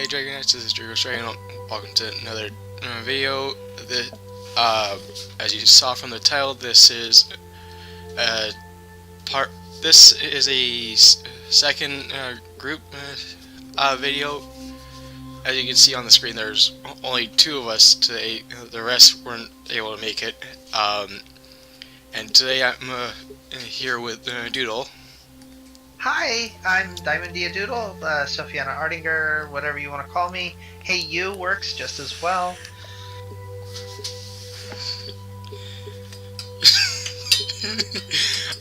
Hey Dragonites, this is DraycosDragon. Welcome to another video. As you saw from the title, this is a part. This is a second group video. As you can see on the screen, there's only two of us today. The rest weren't able to make it. And today I'm here with Doodle. Hi, I'm Diamond Doodle, Sophiana Ardinger, whatever you want to call me. Hey You works just as well.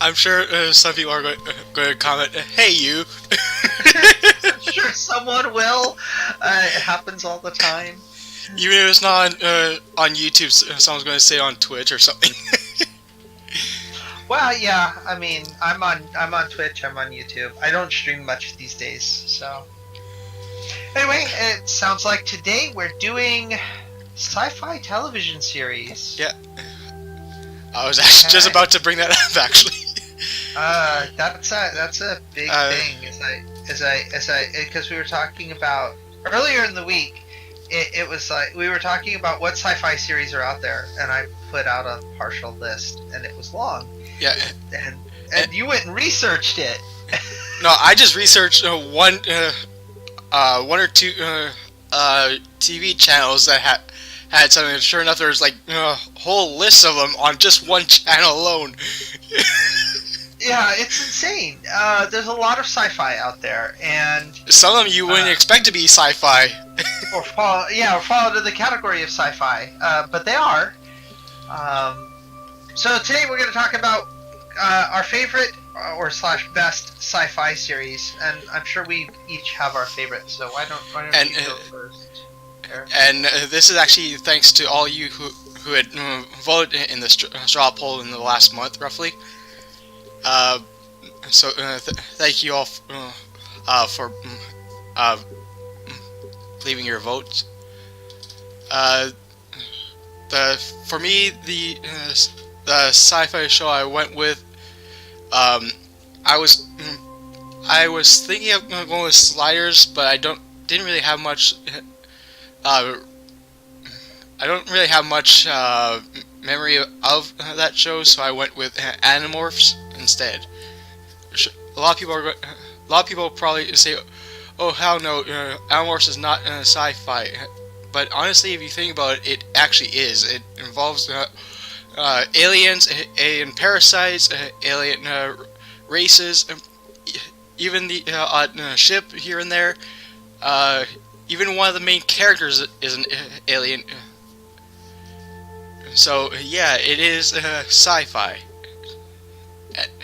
I'm sure some people are going to comment, "Hey you." I'm sure someone will. It happens all the time. Even if it's not on YouTube, someone's going to say it on Twitch or something. Well, yeah. I mean, I'm on Twitch. I'm on YouTube. I don't stream much these days. So, anyway, it sounds like today we're doing sci-fi television series. Yeah. I was actually just about to bring that up, actually. That's a big thing. Because we were talking about earlier in the week. It was like we were talking about what sci-fi series are out there, and I put out a partial list, and it was long. Yeah. And you went and researched it. No, I just researched one or two TV channels that had something. And sure enough, there's like a whole list of them on just one channel alone. Yeah, it's insane. There's a lot of sci-fi out there, and some of them you wouldn't expect to be sci-fi. or fall into the category of sci-fi, but they are. So today we're going to talk about our favorite or / best sci-fi series, and I'm sure we each have our favorite. So why don't you go first? And this is actually thanks to all you who had voted in the straw poll in the last month, roughly. So thank you all for leaving your votes. For me, the sci-fi show I went with, I was thinking of going with Sliders, but I didn't really have much. I don't really have much memory of that show, so I went with Animorphs instead. A lot of people probably say, "Oh, hell no, Animorphs is not sci-fi." But honestly, if you think about it, it actually is. It involves aliens, alien parasites, alien races, even the odd ship here and there. Even one of the main characters is an alien. So yeah, it is sci-fi.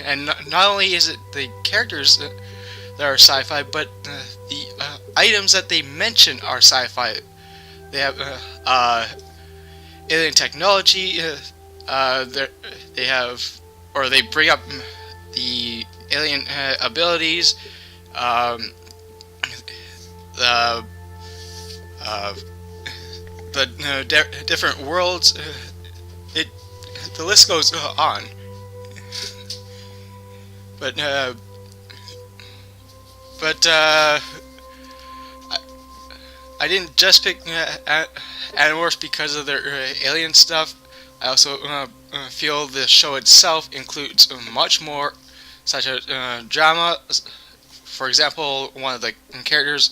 And not only is it the characters that are sci-fi, but the items that they mention are sci-fi. They have alien technology. They have, or they bring up the alien abilities. The different worlds. The list goes on. But I didn't just pick Animorphs because of their alien stuff. I also feel the show itself includes much more, such as drama. For example, one of the characters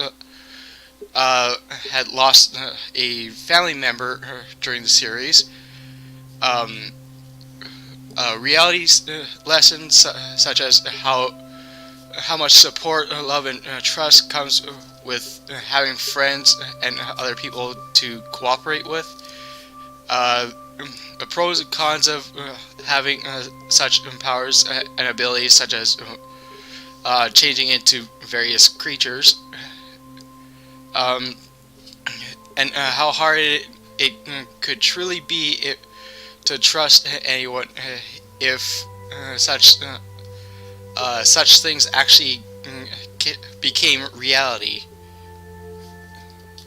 had lost a family member during the series. Reality lessons such as how much support, love, and trust comes with having friends and other people to cooperate with. The pros and cons of having such powers and abilities, such as changing into various creatures, and how hard it could truly be to trust anyone if such things actually became reality.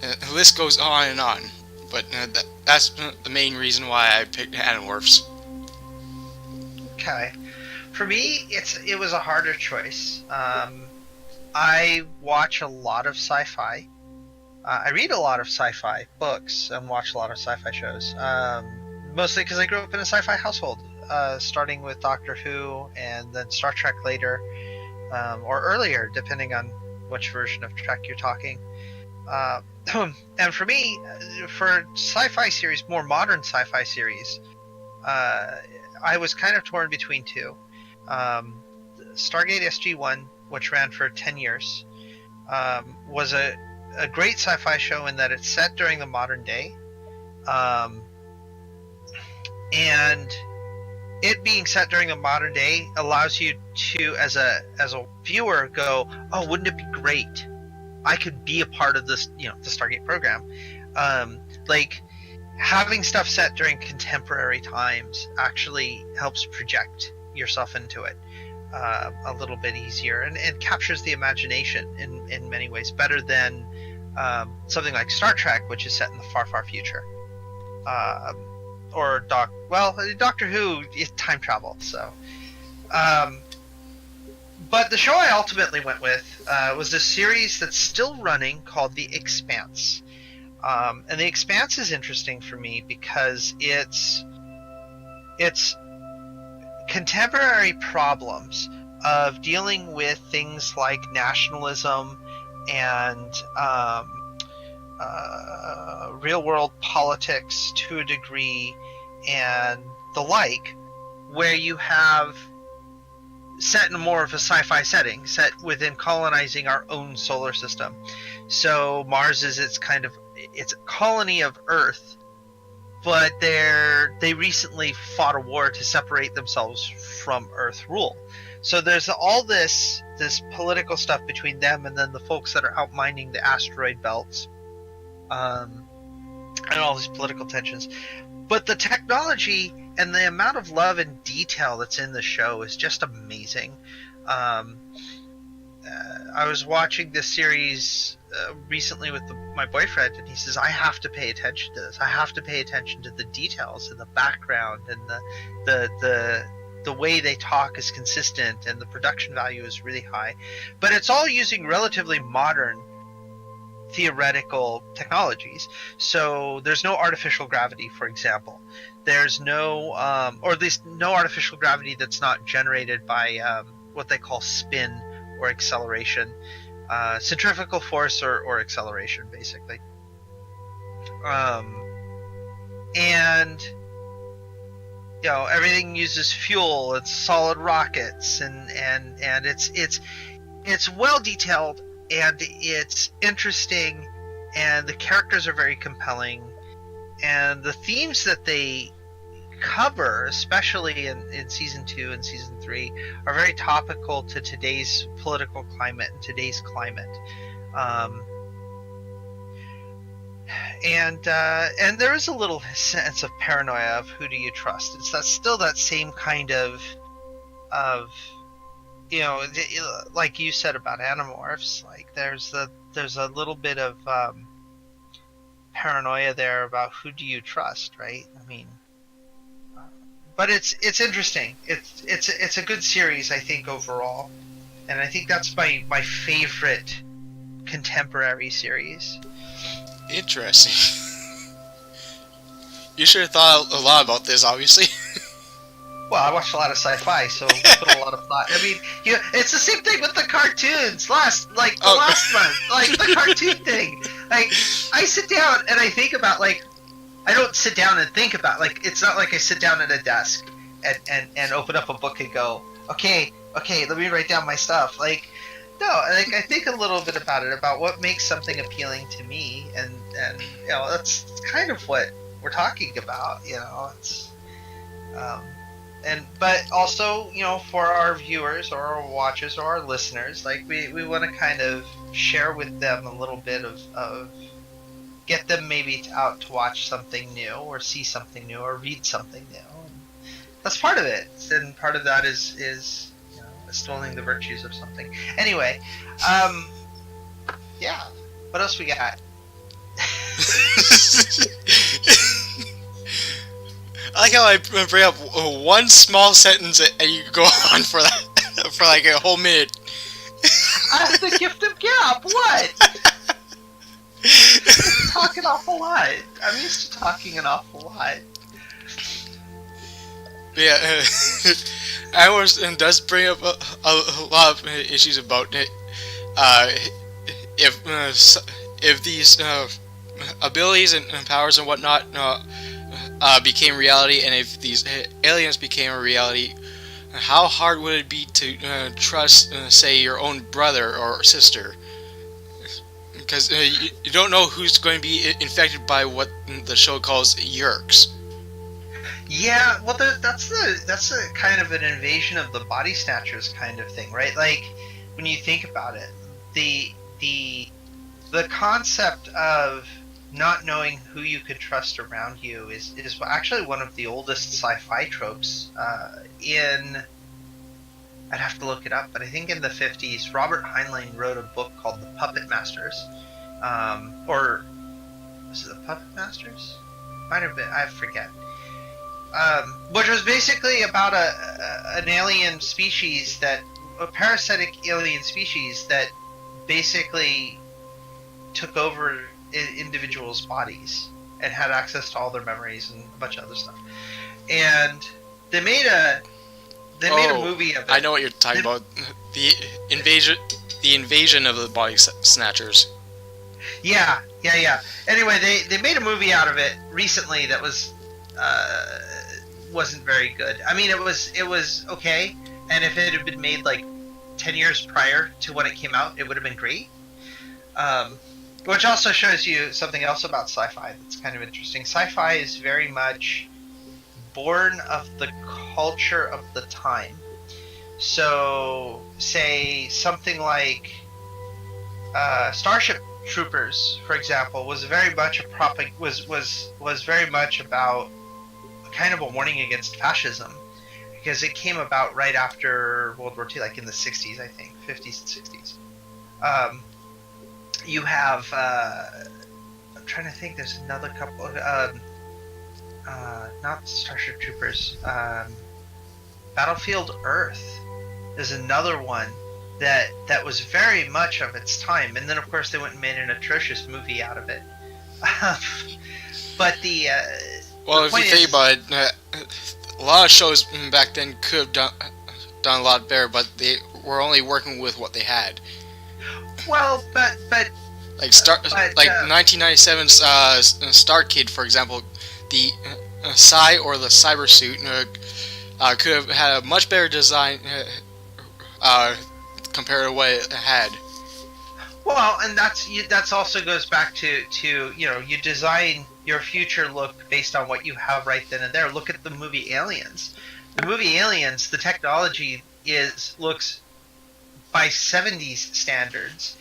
The list goes on and on, but that's the main reason why I picked Animorphs. Okay, for me, it was a harder choice. I watch a lot of sci-fi, I read a lot of sci-fi books and watch a lot of sci-fi shows. Mostly because I grew up in a sci-fi household, starting with Doctor Who and then Star Trek later, or earlier, depending on which version of Trek you're talking. Uh, and for me, for sci-fi series, more modern sci-fi series, I was kind of torn between two. Stargate SG-1, which ran for 10 years, was a great sci-fi show in that it's set during the modern day. And it being set during the modern day allows you to, as a viewer, go, oh, wouldn't it be great? I could be a part of this, the Stargate program. Like, having stuff set during contemporary times actually helps project yourself into it a little bit easier, and captures the imagination in many ways better than something like Star Trek, which is set in the far, far future. Or Doctor Who is time travel, so. But the show I ultimately went with was a series that's still running called The Expanse. And The Expanse is interesting for me because it's contemporary problems of dealing with things like nationalism and real world politics to a degree and the like, where you have set in more of a sci-fi setting, set within colonizing our own solar system. So Mars is it's a colony of Earth, but they recently fought a war to separate themselves from Earth rule. So there's all this political stuff between them and then the folks that are out mining the asteroid belts, and all these political tensions. But the technology and the amount of love and detail that's in the show is just amazing. I was watching this series recently with my boyfriend, and he says, I have to pay attention to this. I have to pay attention to the details and the background, and the way they talk is consistent, and the production value is really high. But it's all using relatively modern theoretical technologies. So there's no artificial gravity, for example. There's no, or at least no artificial gravity that's not generated by what they call spin or acceleration, centrifugal force or acceleration, basically. And everything uses fuel. It's solid rockets, and it's well detailed, and it's interesting, and the characters are very compelling, and the themes that they cover, especially in season 2 and season 3, are very topical to today's political climate and today's climate. And there is a little sense of paranoia of who do you trust. It's still that same kind of like you said about Animorphs. Like there's a little bit of paranoia there about who do you trust, right? I mean, but it's interesting. It's a good series, I think, overall, and I think that's my favorite contemporary series. Interesting. You should have thought a lot about this, obviously. Well, I watched a lot of sci-fi, so I put a lot of thought. I mean, it's the same thing with the cartoons. Last month, like the cartoon thing. Like, I sit down and I think about, like, I don't sit down and think about, like, it's not like I sit down at a desk and open up a book and go, okay, let me write down my stuff. Like, no, like, I think a little bit about it, about what makes something appealing to me, and that's kind of what we're talking about. It's but also, for our viewers or our watchers or our listeners, like we want to kind of share with them a little bit of get them maybe out to watch something new or see something new or read something new. And that's part of it, and part of that is instilling the virtues of something. Anyway, yeah. What else we got? I like how I bring up one small sentence and you go on for that for like a whole minute. The gift of gab. What? Talk an awful lot. I'm used to talking an awful lot. Yeah, Animorphs does bring up a lot of issues about it. Uh, if these abilities and powers and whatnot became reality, and if these aliens became a reality, how hard would it be to trust, say, your own brother or sister? Because you don't know who's going to be infected by what the show calls Yerks. Yeah, well, that's a kind of an invasion of the body snatchers kind of thing, right? Like when you think about it, the the concept of not knowing who you could trust around you is actually one of the oldest sci-fi tropes. I'd have to look it up, but I think in the 50s, Robert Heinlein wrote a book called The Puppet Masters, or was it The Puppet Masters? Might have been, I forget. Which was basically about an alien species a parasitic alien species that basically took over individuals' bodies and had access to all their memories and a bunch of other stuff. And they made a movie of it. I know what you're talking about. The invasion of the body snatchers. Yeah. Anyway, they made a movie out of it recently that wasn't very good. I mean, it was okay, and if it had been made like 10 years prior to when it came out, it would have been great. Which also shows you something else about sci-fi that's kind of interesting. Sci-fi is very much born of the culture of the time. So, say something like Starship Troopers, for example, was very much was very much about kind of a warning against fascism, because it came about right after World War II, like in the 60s, I think, 50s and 60s. You have, I'm trying to think, there's another couple, not Starship Troopers, Battlefield Earth is another one that was very much of its time, and then of course they went and made an atrocious movie out of it. But if you think about it, a lot of shows back then could have done a lot better, but they were only working with what they had. Well, but like 1997's Star Kid, for example, the Psi or the cyber suit could have had a much better design compared to what it had. Well, and that's also goes back to you design your future look based on what you have right then and there. Look at the movie Aliens. The movie Aliens, the technology looks by 70s standards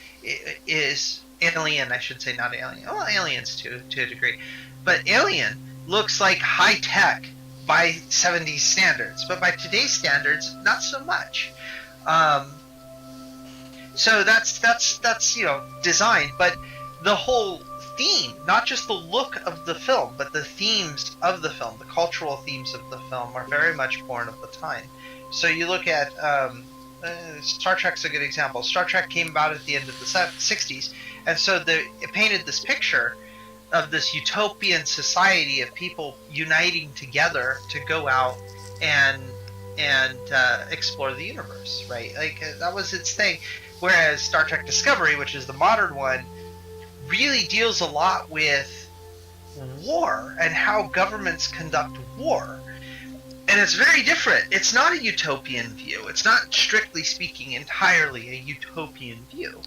is Alien, I should say, not Alien. Well, Aliens to a degree, but Alien looks like high tech by 70s standards, but by today's standards, not so much. So that's design, but the whole theme, not just the look of the film, but the themes of the film, the cultural themes of the film, are very much born of the time. So you look at Star Trek's a good example. Star Trek came about at the end of the 60s, and so it painted this picture of this utopian society of people uniting together to go out and explore the universe, right? Like that was its thing. Whereas Star Trek Discovery, which is the modern one, really deals a lot with war and how governments conduct war. And it's very different. It's not a utopian view. It's not, strictly speaking, entirely a utopian view.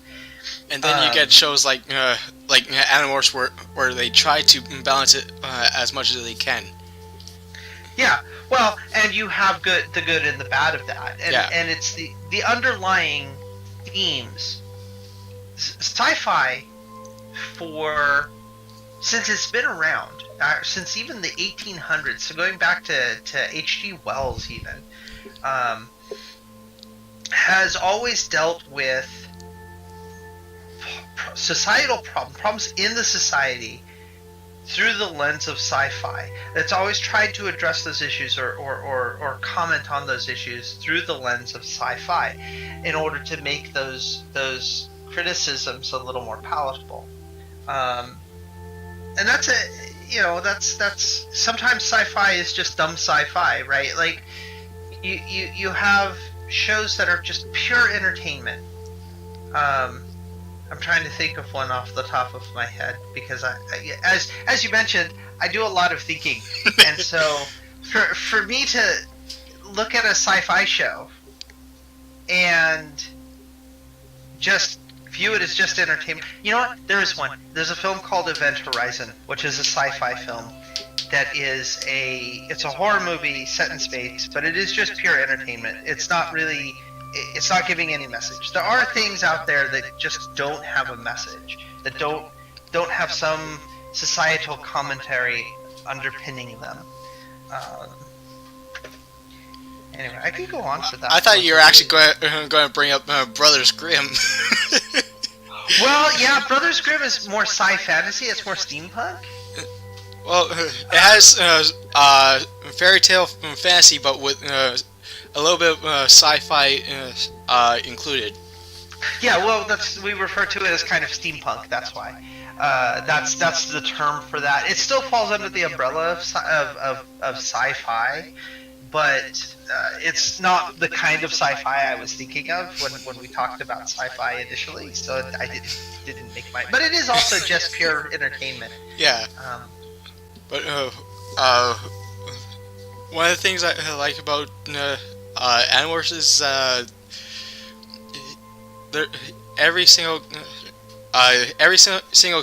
And then you get shows like Animorphs where they try to balance it as much as they can. Yeah, well, and you have the good and the bad of that. And it's the underlying themes. Sci-fi, since it's been around, since even the 1800s, so going back to H.G. Wells even, has always dealt with societal problems in the society through the lens of sci-fi. It's always tried to address those issues or comment on those issues through the lens of sci-fi in order to make those criticisms a little more palatable. And that's it. That's sometimes sci-fi is just dumb sci-fi, right? Like you have shows that are just pure entertainment. I'm trying to think of one off the top of my head because as you mentioned, I do a lot of thinking, and so for me to look at a sci-fi show and just view it as just entertainment. You know what? There is one. There's a film called Event Horizon, which is a sci-fi film that is it's a horror movie set in space, but it is just pure entertainment. It's not giving any message. There are things out there that just don't have a message, that don't have some societal commentary underpinning them. Anyway, I could go on for that. I thought you were actually going to bring up Brothers Grimm. Well, yeah, Brothers Grimm is more sci-fantasy. It's more steampunk. Well, it has fairy tale fantasy, but with a little bit of sci-fi included. Yeah, well, we refer to it as kind of steampunk. That's why. That's the term for that. It still falls under the umbrella of sci-fi, but it's not the kind of sci-fi I was thinking of when we talked about sci-fi initially. So I didn't make my. But it is also just pure entertainment. Yeah. But one of the things I like about Animorphs is every single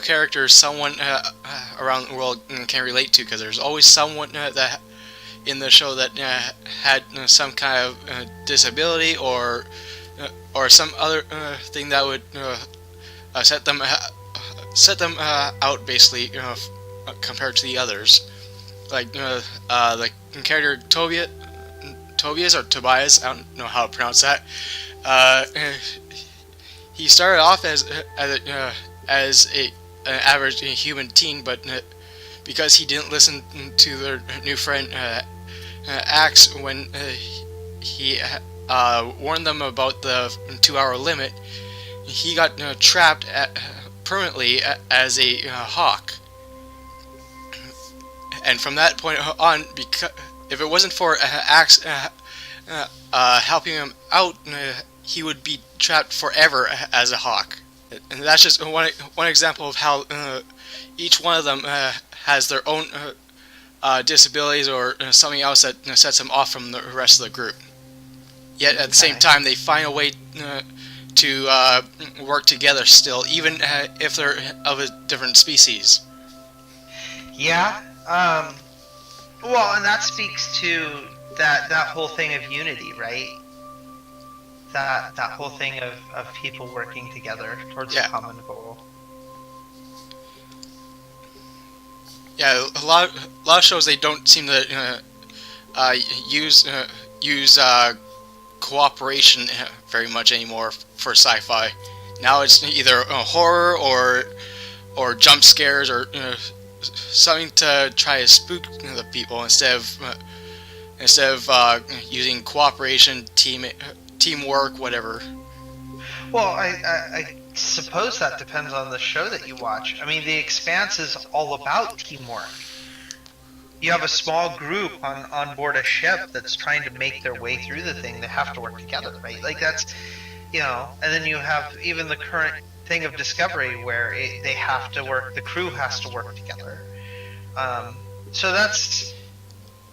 character someone around the world can relate to, because there's always someone that in the show that had some kind of disability or some other thing that would set them out, basically, compared to the others. Like the character Tobias or Tobias, I don't know how to pronounce that. He started off as an average human teen, but because he didn't listen to their new friend Axe when he warned them about the 2-hour limit, he got trapped permanently as a hawk. And from that point on, because if it wasn't for Axe helping him out, he would be trapped forever as a hawk. And that's just one example of how each one of them has their own disabilities or something else that sets them off from the rest of the group. Yet at the same time, they find a way to work together still, even if they're of a different species. Yeah. Well, and that speaks to that whole thing of unity, right? That whole thing of people working together towards a common goal. Yeah, a lot of shows, they don't seem to use cooperation very much anymore for sci-fi. Now it's either horror or jump scares or something to try to spook the people instead of using cooperation, teamwork, whatever. Well, I suppose that depends on the show that you watch. I mean, The Expanse is all about teamwork. You have a small group on board a ship that's trying to make their way through the thing. They have to work together, right? Like that's, and then you have even the current thing of Discovery where they have to work. The crew has to work together. So that's,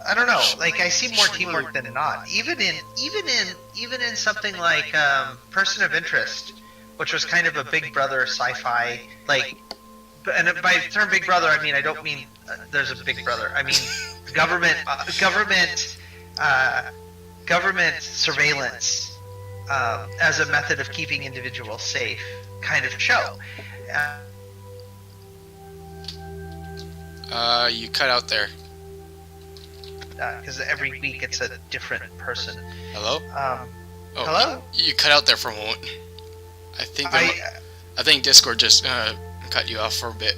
I don't know. Like I see more teamwork than not. Even in something like Person of Interest, which was kind of a Big Brother sci-fi, like, and by the term Big Brother, I mean I don't mean there's a Big Brother. I mean government surveillance as a method of keeping individuals safe, kind of show. You cut out there. Because every week it's a different person. Hello? Hello? You cut out there for a moment. I think Discord just cut you off for a bit.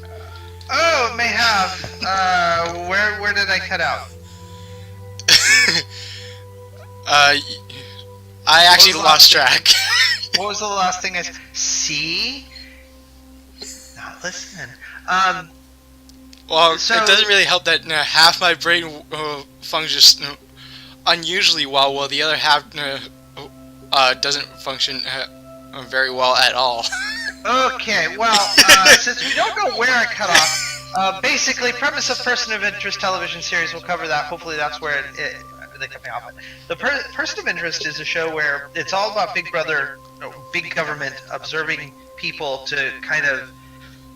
Oh, it may have. Where did I cut out? I actually lost track. What was the last thing I said? See? listen. Well, So it doesn't really help that half my brain functions unusually well, while the other half doesn't function very well at all. okay, well, since we don't know where I cut off, basically, premise of Person of Interest television series, we'll cover that. Hopefully, that's where they cut me off. The Person of Interest is a show where it's all about Big Brother, big government observing people to kind of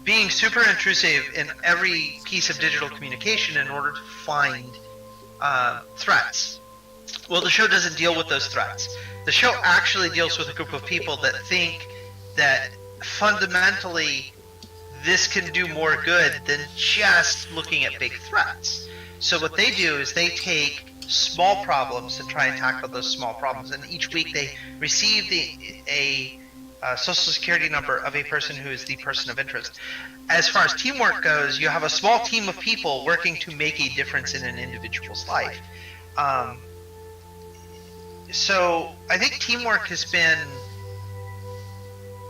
being super intrusive in every piece of digital communication in order to find threats. Well, the show doesn't deal with those threats. The show actually deals with a group of people that think that fundamentally this can do more good than just looking at big threats. So what they do is they take small problems and try and tackle those small problems. And each week they receive a social security number of a person who is the person of interest. As far as teamwork goes, you have a small team of people working to make a difference in an individual's life. So I think teamwork has been,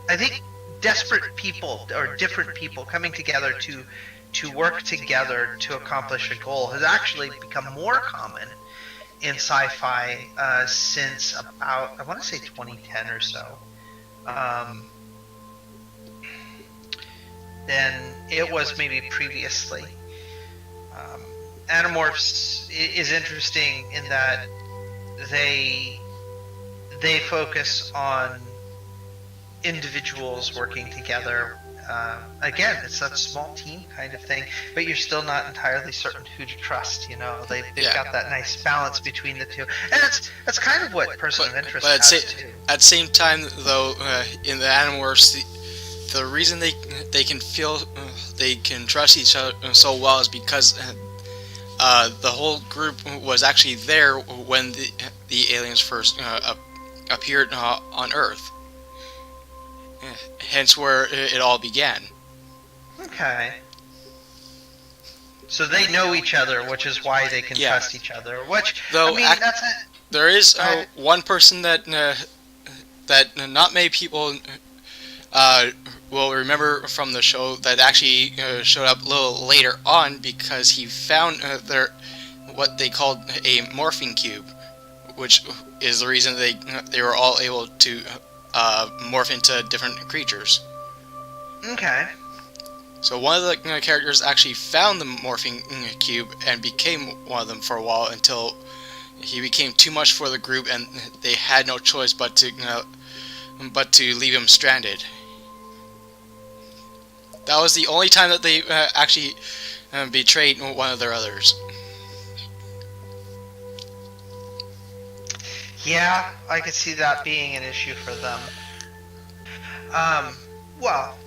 I think desperate people or different people coming together to work together to accomplish a goal has actually become more common in sci-fi since about, I want to say 2010 or so. Than it was maybe previously. Animorphs is interesting in that they focus on individuals working together. Again, it's that small team kind of thing, but you're still not entirely certain who to trust. You know, they've got that nice balance between the two, and that's kind of what Person of Interest has too. At the same time, though, in the Animorphs, the reason they can feel they can trust each other so well is because the whole group was actually there when the aliens first appeared on Earth. Hence where it all began. Okay. So they know each other, which is why they can trust each other. Which, though, I mean, that's it. There is one person that not many people will remember from the show that actually showed up a little later on, because he found what they called a morphing cube, which is the reason they were all able to morph into different creatures. Okay. So one of the characters actually found the morphing cube and became one of them for a while, until he became too much for the group and they had no choice but to leave him stranded. That was the only time that they actually betrayed one of their others. Yeah, I could see that being an issue for them. Well,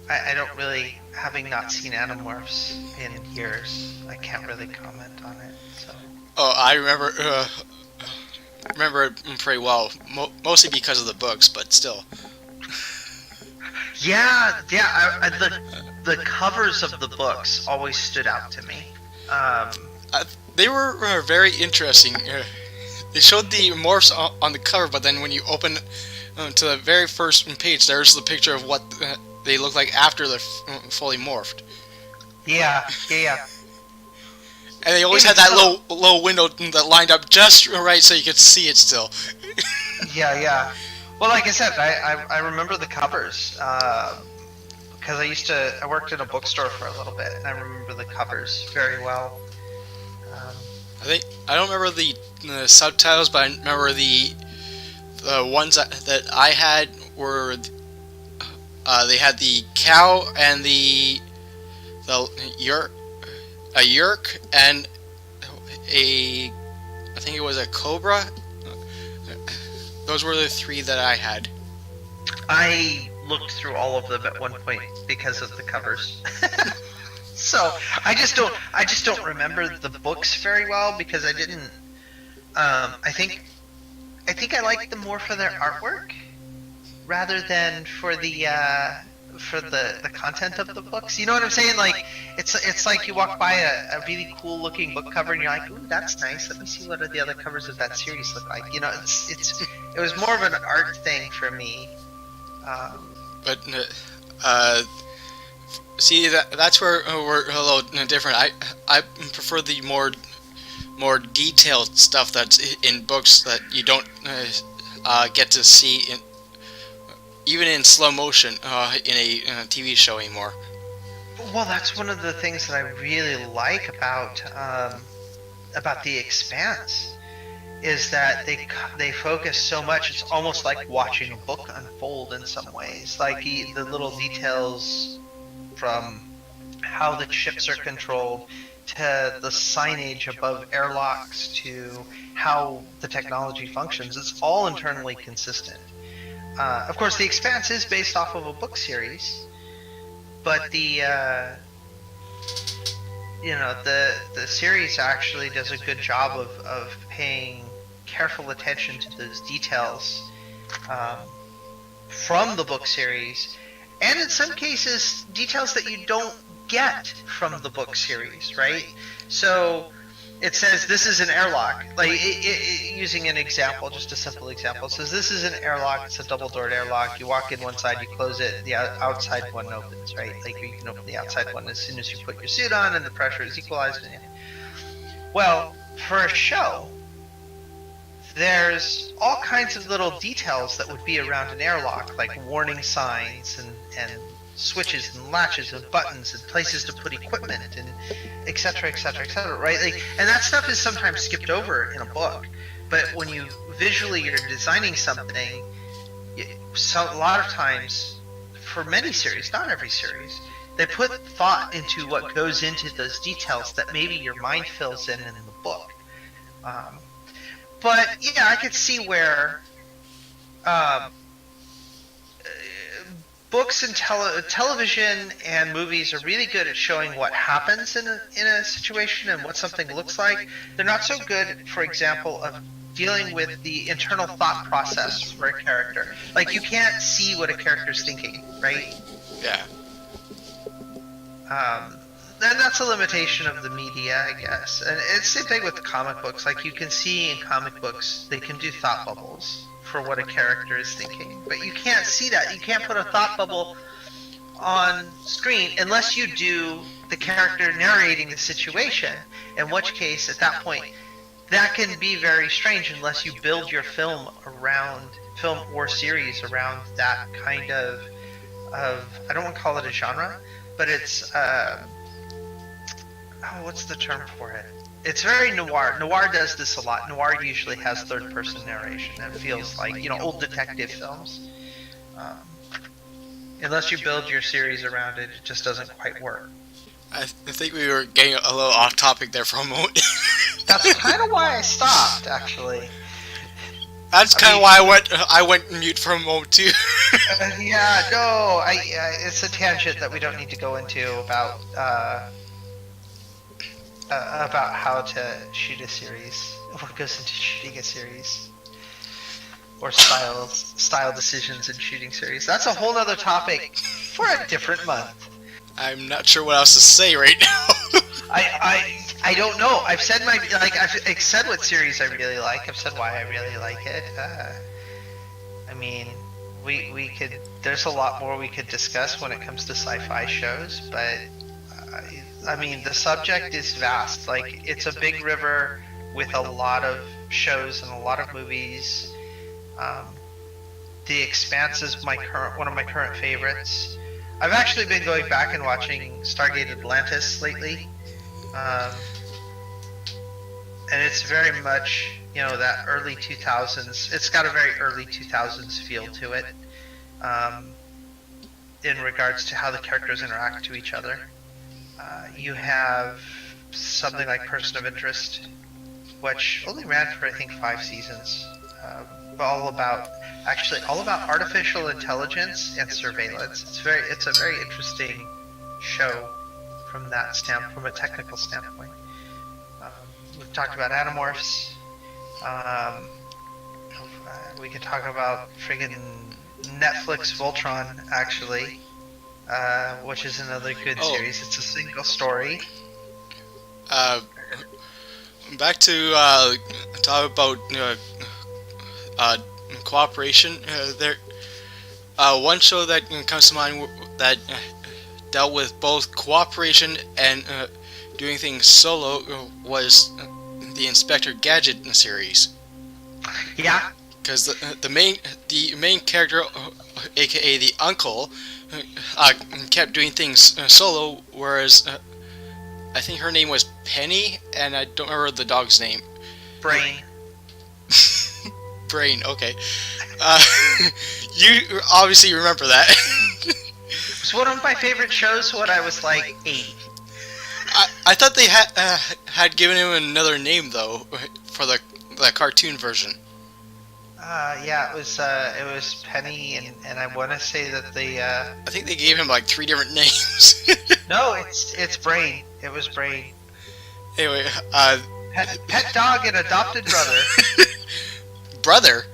I don't really, having not seen Animorphs in years, I can't really comment on it. So. Oh, I remember it pretty well, mostly because of the books, but still. Yeah. The covers of the books always stood out to me. They were very interesting. They showed the morphs on the cover, but then when you open to the very first page, there's the picture of what they look like after they're fully morphed. Yeah. And they always had that low window that lined up just right so you could see it still. Yeah. Well, like I said, I remember the covers because I worked in a bookstore for a little bit, and I remember the covers very well. I don't remember the subtitles, but I remember the ones that I had were they had the cow and the yerk and I think it was a cobra. Those were the three that I had. I looked through all of them at one point because of the covers. So I just don't remember the books very well because I didn't. I think I liked them more for their artwork rather than for the content of the books. You know what I'm saying? Like it's like you walk by a really cool looking book cover and you're like, ooh, that's nice. Let me see what the other covers of that series look like. You know, it was more of an art thing for me. But See, that's where we're a little different. I prefer the more detailed stuff that's in books that you don't get to see in even in slow motion in a TV show anymore. Well, that's one of the things that I really like about The Expanse is that they focus so much. It's almost like watching a book unfold in some ways. Like the little details from how the ships are controlled to the signage above airlocks to how the technology functions. It's all internally consistent. Of course, The Expanse is based off of a book series, but the series actually does a good job of paying careful attention to those details from the book series, and in some cases details that you don't get from the book series, right? So it says this is an airlock, like using an example, just a simple example. It says this is an airlock, it's a double-doored airlock. You walk in one side, you close it, the outside one opens, right? Like you can open the outside one as soon as you put your suit on and the pressure is equalized. Well, for a show, there's all kinds of little details that would be around an airlock, like warning signs and switches and latches and buttons and places to put equipment and et cetera, right? Like, and that stuff is sometimes skipped over in a book, but when you visually you're designing something, a lot of times, for many series, not every series, they put thought into what goes into those details that maybe your mind fills in the book. But yeah, I could see where books and television and movies are really good at showing what happens in a situation and what something looks like. They're not so good, for example, of dealing with the internal thought process for a character. Like, you can't see what a character's thinking, right? Yeah. And that's a limitation of the media, I guess. And it's the same thing with the comic books. Like, you can see in comic books, they can do thought bubbles for what a character is thinking. But you can't see that. You can't put a thought bubble on screen unless you do the character narrating the situation. In which case, at that point, that can be very strange unless you build your film or series around that kind of I don't want to call it a genre, but it's what's the term for it? It's very noir. Noir does this a lot. Noir usually has third-person narration. It feels like, old detective films. Unless you build your series around it, it just doesn't quite work. I think we were getting a little off topic there for a moment. That's kind of why I stopped, actually. That's kind of why I went mute for a moment too. Yeah, no, it's a tangent that we don't need to go into about how to shoot a series, what goes into shooting a series, or style decisions in shooting series. That's a whole other topic for a different month. I'm not sure what else to say right now. I don't know. I've said I've said what series I really like. I've said why I really like it. I mean, we could. There's a lot more we could discuss when it comes to sci-fi shows, but I mean, the subject is vast. Like, it's a big river with a lot of shows and a lot of movies. The Expanse is one of my current favorites. I've actually been going back and watching Stargate Atlantis lately. And it's very much, that early 2000s. It's got a very early 2000s feel to it, in regards to how the characters interact to each other. You have something like Person of Interest, which only ran for, I think, 5 seasons. All about artificial intelligence and surveillance. It's a very interesting show from a technical standpoint. We've talked about Animorphs. We could talk about friggin' Netflix Voltron, actually, which is another good series. It's a single story. Back to talk about cooperation. There, one show that comes to mind that dealt with both cooperation and doing things solo was the Inspector Gadget series. Yeah. Because the main character, aka the uncle, kept doing things solo, whereas I think her name was Penny, and I don't remember the dog's name. Brain. Brain. Okay. You obviously remember that. It's one of my favorite shows when I was like 8. I thought they had given him another name though for the cartoon version. Yeah, it was Penny, and I want to say that I think they gave him like 3 different names. No, it's Brain. It was Brain. Anyway, pet dog and adopted brother. Brother?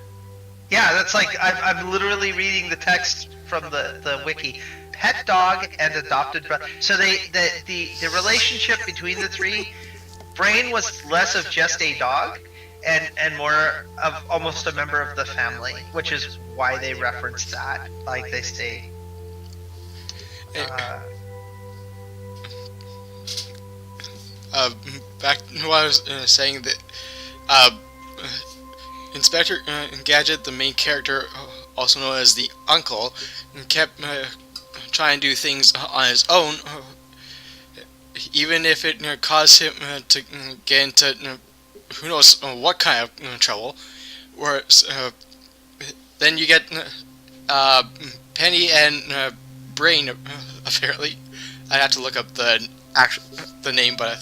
Yeah, that's like I'm literally reading the text from the wiki. Pet dog and adopted brother. So the relationship between the 3, Brain was less of just a dog and more of almost a member of the family, which is why they reference that. Like they say. Back to what I was saying, that Inspector Gadget, the main character, also known as the uncle, kept trying to do things on his own, even if it caused him to get into who knows what kind of trouble. Whereas then you get Penny and Brain, apparently. I'd have to look up the name, but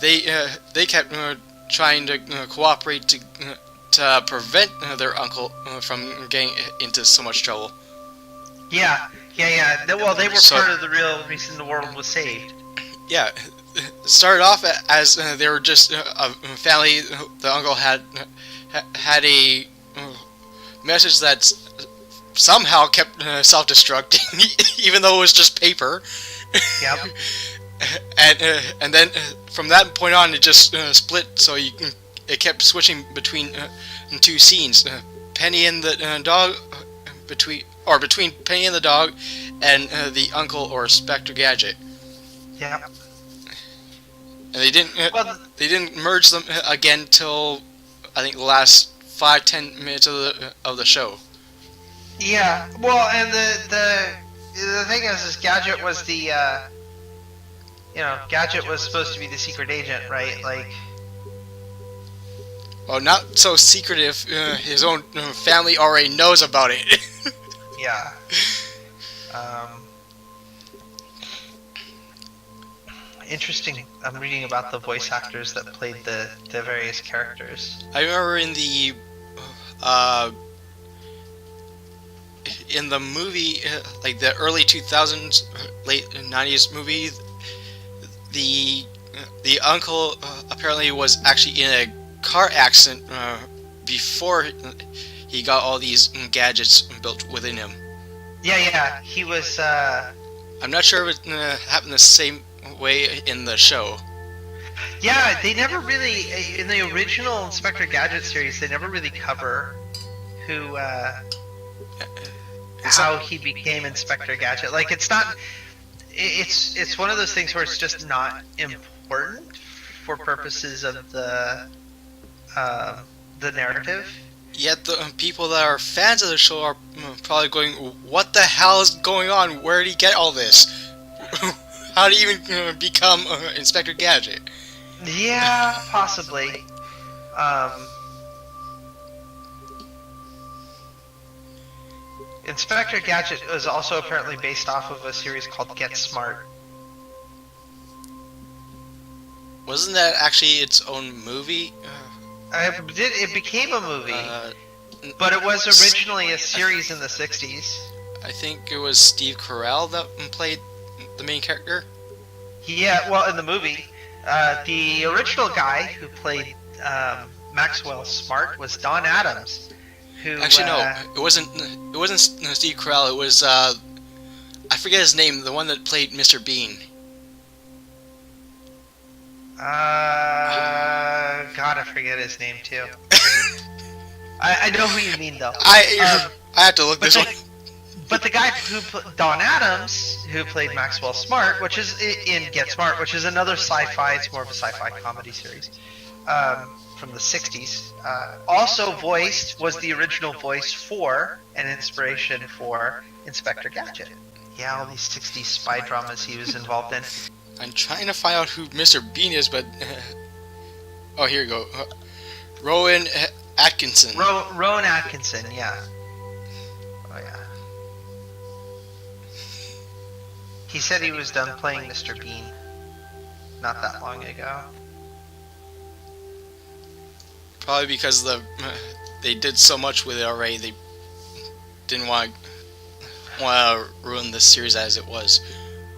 they kept trying to cooperate to prevent their uncle from getting into so much trouble. Yeah. Well, they were part of the real reason the world was saved. Yeah, started off as they were just a family. The uncle had a message that somehow kept self-destructing, even though it was just paper. Yep. And then from that point on, it just split. So it kept switching between 2 scenes: Penny and the dog, between Penny and the dog, and the uncle or Inspector Gadget. Yeah. And they didn't merge them again till I think the last 5-10 minutes of the show. Yeah. Well, and the thing is Gadget was the Gadget was supposed to be the secret agent, right? Like. Well, not so secretive. His own family already knows about it. Yeah. Interesting. I'm reading about the voice actors that played the various characters. I remember in the movie, like the early 2000s, late 90s movie, the uncle apparently was actually in a car accident before he got all these gadgets built within him. Yeah, he was. I'm not sure if it happened the same way in the show. Yeah, they never really, in the original Inspector Gadget series, they never really cover how he became Inspector Gadget. Like, it's not. It's one of those things where it's just not important for purposes of the narrative. Yet the people that are fans of the show are probably going, "What the hell is going on? Where did he get all this? How did he even become Inspector Gadget?" Yeah, possibly. Inspector Gadget was also apparently based off of a series called Get Smart. Wasn't that actually its own movie? It became a movie, but it was originally a series in the 60s. I think it was Steve Carell that played the main character. Yeah, well, in the movie, the original guy who played Maxwell Smart was Don Adams. Who actually no, it wasn't. It wasn't Steve Carell. It was I forget his name. The one that played Mr. Bean. God, I forget his name too. I know who you mean though. I have to look this one. But the guy who Don Adams, who played Maxwell Smart, which is in Get Smart, which is another sci-fi. It's more of a sci-fi comedy series from the '60s. Also was the original voice for and inspiration for Inspector Gadget. Yeah, all these '60s spy dramas he was involved in. I'm trying to find out who Mr. Bean is, but oh, here you go. Rowan Atkinson. Rowan Atkinson, yeah. Oh yeah. He said he was done playing Mr. Bean not that long ago. Probably because they did so much with it already. They didn't want to ruin the series as it was.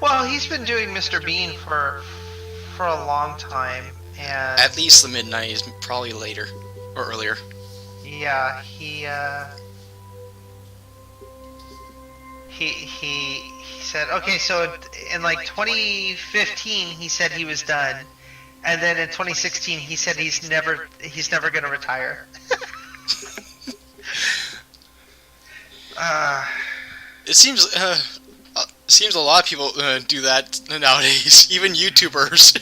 Well, he's been doing Mr. Bean for a long time, and at least the mid-90s, probably later or earlier. Yeah, he said, okay, so in like 2015 he said he was done, and then in 2016 he said he's never going to retire. It seems a lot of people do that nowadays, even YouTubers.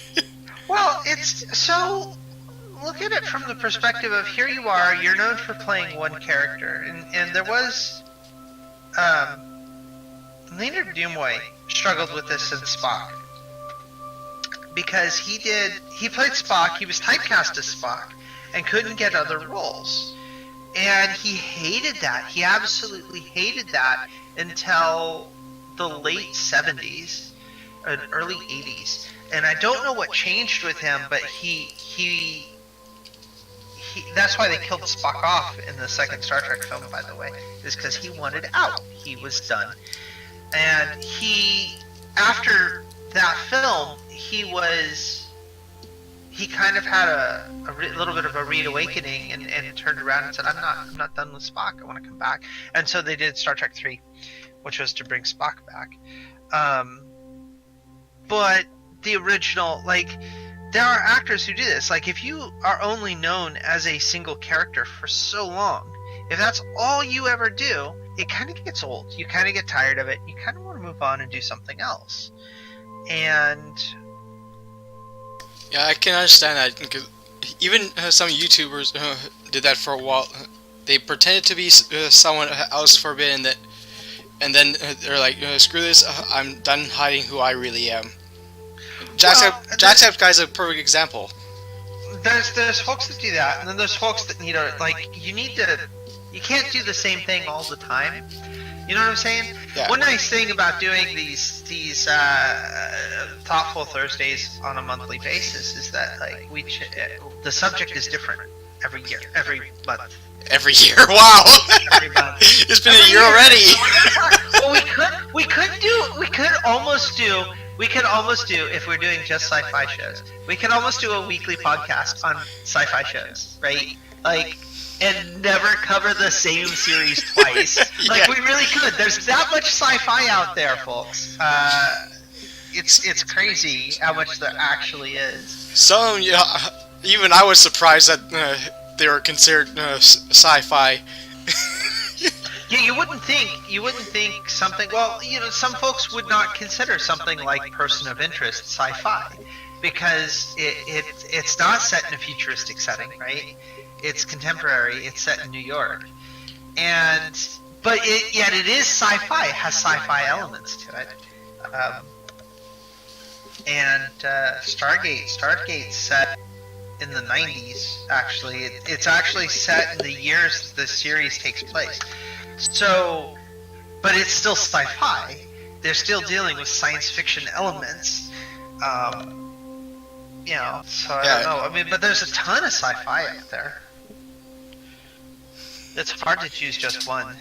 Well, it's so, look at it from the perspective of, here you are, you're known for playing one character, and there was Leonard Nimoy struggled with this in Spock, because he played Spock, he was typecast as Spock, and couldn't get other roles. And he hated that. He absolutely hated that until the late 70s and early 80s. And I don't know what changed with him, but he that's why they killed Spock off in the second Star Trek film, by the way, is because he wanted out. He was done. And after that film, he kind of had a little bit of a reawakening and turned around and said, I'm not done with Spock. I want to come back. And so they did Star Trek 3, which was to bring Spock back. But the original, like, there are actors who do this. Like, if you are only known as a single character for so long, if that's all you ever do, it kind of gets old. You kind of get tired of it. You kind of want to move on and do something else. And yeah, I can understand that, because even some YouTubers did that for a while. They pretended to be someone else for a bit, and then they're like, screw this, I'm done hiding who I really am. Jacksepticeye is a perfect example. There's folks that do that, and then there's folks that need to, like, you can't do the same thing all the time. You know what I'm saying? Yeah. One nice thing about doing these Thoughtful Thursdays on a monthly basis is that, like, the subject is different every year, every month. Every year, wow! Every month. It's been a year already. Well, we could almost do, if we're doing just sci-fi shows, we could almost do a weekly podcast on sci-fi shows, right? Like, and never cover the same series twice. Like, yeah. We really could. There's that much sci-fi out there, folks. It's crazy how much there actually is. Some, yeah, even I was surprised that they were considered sci-fi. Yeah, you wouldn't think something. Well, you know, some folks would not consider something like Person of Interest sci-fi, because it's not set in a futuristic setting, right? It's contemporary. It's set in New York, but yet it is sci-fi. It has sci-fi elements to it. Stargate's set in the 90s. Actually, it's actually set in the years the series takes place. So, but it's still sci-fi. They're still dealing with science fiction elements. You know, so I don't know. I mean, but there's a ton of sci-fi out there. It's hard to choose just one.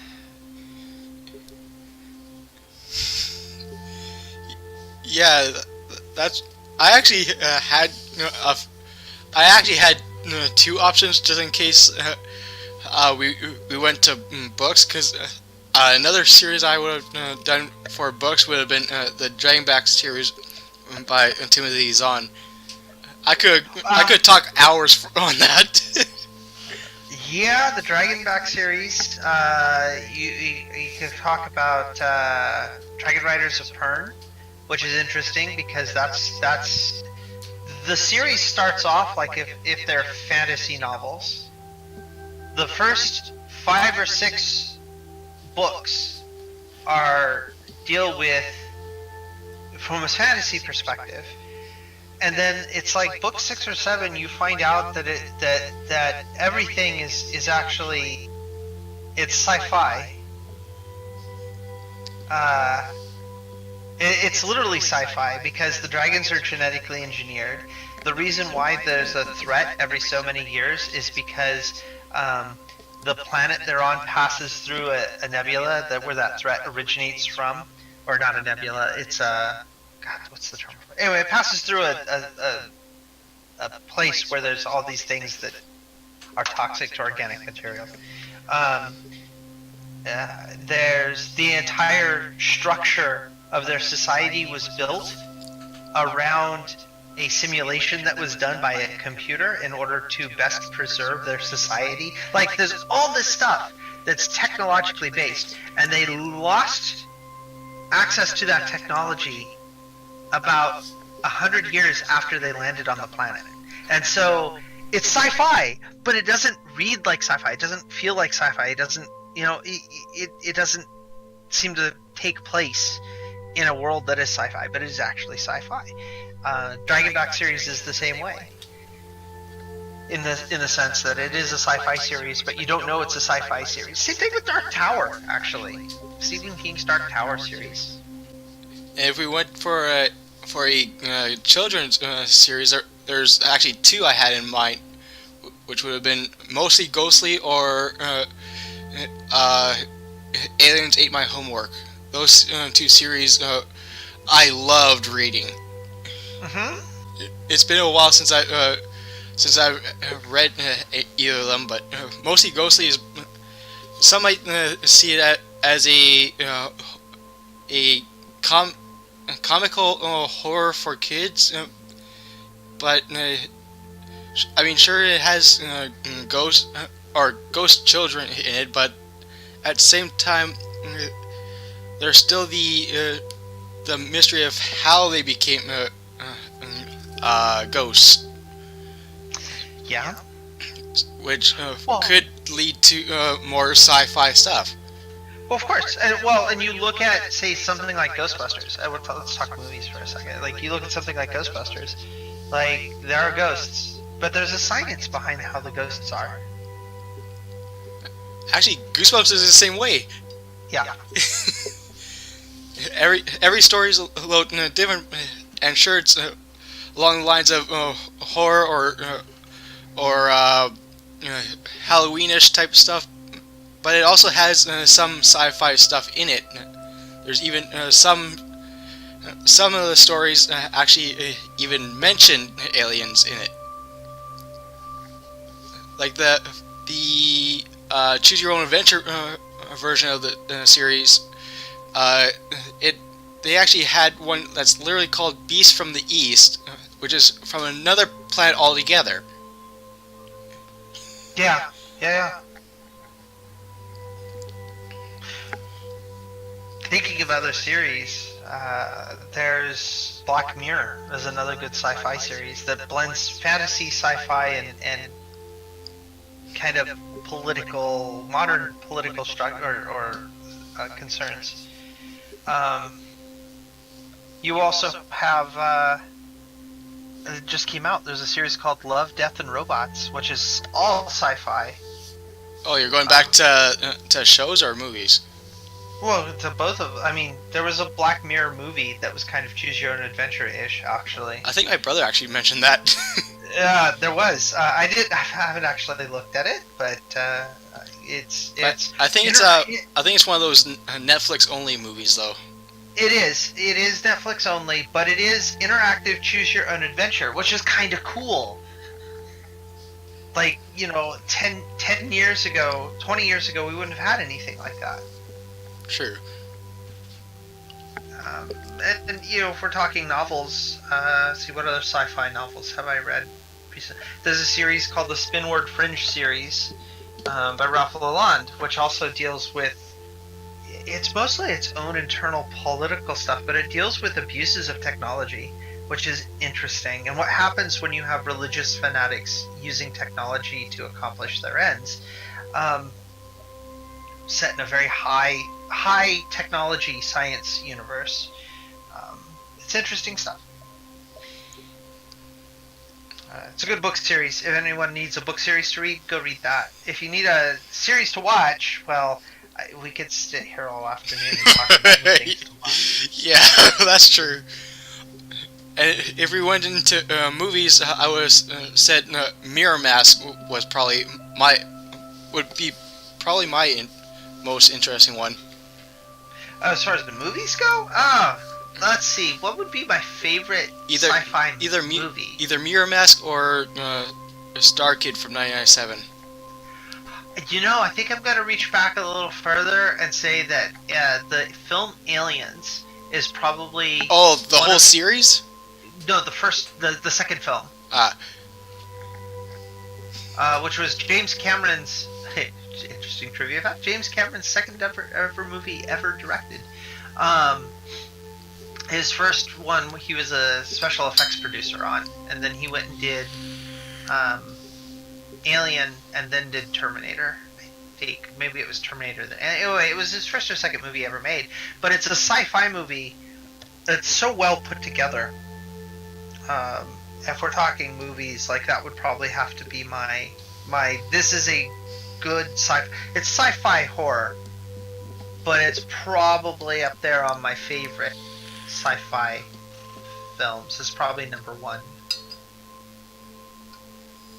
Yeah, that's. I actually had two options just in case we went to books, because another series I would have done for books would have been the Dragonback series by Timothy Zahn. I could talk hours on that. Yeah, the Dragonback series. You could talk about Dragon Riders of Pern, which is interesting because that's the series starts off like if they're fantasy novels. The first 5 or 6 books are deal with from a fantasy perspective, and then it's like book 6 or 7 you find out that everything is actually it's sci-fi. It's literally sci-fi because the dragons are genetically engineered. The reason why there's a threat every so many years is because the planet they're on passes through a nebula where that threat originates from, or not a nebula. It's a God, what's the term? Anyway, it passes through a place where there's all these things that are toxic to organic material. There's the entire structure of their society was built around a simulation that was done by a computer in order to best preserve their society. Like, there's all this stuff that's technologically based, and they lost access to that technology about 100 years after they landed on the planet. And so it's sci-fi, but it doesn't read like sci-fi. It doesn't feel like sci-fi. It doesn't, it doesn't seem to take place in a world that is sci-fi, but it is actually sci-fi. Dragonback series is the same way, in the sense that it is a sci-fi series, but you don't know it's a sci-fi series. Same thing with Dark Tower, actually. Stephen King's Dark Tower series. And if we went for a children's series, there's actually 2 I had in mind, which would have been mostly ghostly or Aliens Ate My Homework. Those 2 series I loved reading. It's been a while since I've read either of them, but mostly ghostly is. Some might see it as a comical horror for kids, but I mean, sure, it has ghost or ghost children in it, but at the same time, there's still the mystery of how they became ghosts. Yeah. Which could lead to more sci-fi stuff. Well, of course, and you look at, say, something like Ghostbusters. Let's talk movies for a second. Like, you look at something like Ghostbusters, like, there are ghosts, but there's a science behind how the ghosts are. Actually, Goosebumps is the same way. Yeah. Every story is a little different, and sure, it's along the lines of horror or Halloweenish type stuff, but it also has some sci-fi stuff in it. There's even some of the stories actually even mention aliens in it, like the Choose Your Own Adventure version of the series. They actually had one that's literally called Beast from the East, which is from another planet altogether. Yeah. Thinking of other series, there's Black Mirror. There's another good sci-fi series that blends fantasy, sci-fi, and kind of modern political struggle or concerns. You also have, it just came out, there's a series called Love, Death, and Robots, which is all sci-fi. Oh, you're going back to shows or movies? Well, to both of them. I mean, there was a Black Mirror movie that was kind of Choose Your Own Adventure-ish, actually. I think my brother actually mentioned that. Yeah, there was. I haven't actually looked at it, but it's. I think it's one of those Netflix only movies, though. It is. It is Netflix only, but it is interactive Choose Your Own Adventure, which is kind of cool. Like, 10 years ago, 20 years ago, we wouldn't have had anything like that. Sure. And if we're talking novels, see what other sci-fi novels have I read? There's a series called the Spinward Fringe series, by Ralph Lalonde, which also deals with. It's mostly its own internal political stuff, but it deals with abuses of technology, which is interesting. And what happens when you have religious fanatics using technology to accomplish their ends, set in a very high technology science universe. It's interesting stuff. It's a good book series. If anyone needs a book series to read, go read that. If you need a series to watch, well, we could sit here all afternoon and talk about new things to watch. Yeah, that's true. And if we went into movies, I was said Mirror Mask was probably my most interesting one. As far as the movies go, let's see. What would be my favorite sci-fi movie? Either Mirror Mask or Star Kid from 1997. You know, I think I'm going to reach back a little further and say that the film Aliens is probably... Oh, the whole series? No, the second film. Which was James Cameron's... Interesting trivia fact. James Cameron's second ever movie ever directed. His first one, he was a special effects producer on, and then he went and did Alien, and then did Terminator. I think maybe it was Terminator. Anyway, it was his first or second movie ever made, but it's a sci-fi movie that's so well put together. If we're talking movies, like that would probably have to be my. This is a good sci-fi. It's sci-fi horror, but it's probably up there on my favorite sci-fi films. It's probably number one.